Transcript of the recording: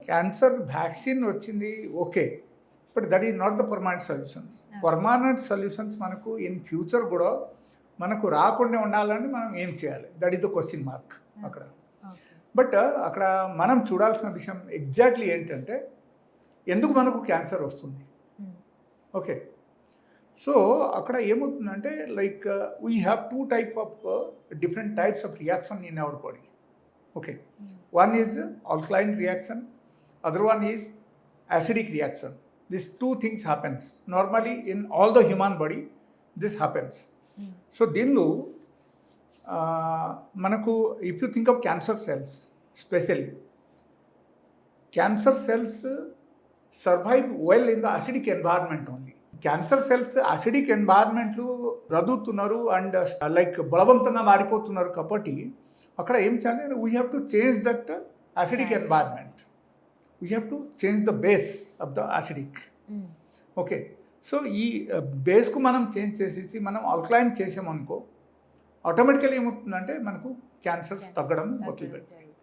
Cancer vaccine వచ్చింది okay, but that is not the permanent solutions. Permanent solutions మనకు in future కూడా మనకు రాకుండా ఉండాలని మనం ఏం చేయాలి, that is the question mark అక్కడ. బట్ అక్కడ మనం చూడాల్సిన విషయం ఎగ్జాక్ట్లీ ఏంటంటే ఎందుకు మనకు క్యాన్సర్ వస్తుంది. ఓకే, సో అక్కడ ఏమవుతుందంటే like we have different types of reaction in our body. Okay, one is alkaline reaction, other one is acidic reaction. These two things happens normally in all the human body. This happens. So దీనిలో మనకు if you think of cancer cells, specially cancer cells survive well in the acidic environment only. Cancer cells acidic ఎన్వైర్న్మెంట్లు బ్రతుకుతున్నారు and like బలవంతంగా మారిపోతున్నారు కాబట్టి అక్కడ ఏం చేయాలి, we have to change that acidic environment, we have to change the base of the acidic. Okay, so ఈ బేస్కు మనం చేంజ్ చేసేసి మనం ఆల్కలైన్ చేసామనుకో ఆటోమేటికల్లీ ఏమవుతుందంటే మనకు క్యాన్సర్స్ తగ్గడం మొదలుపెడతాయి.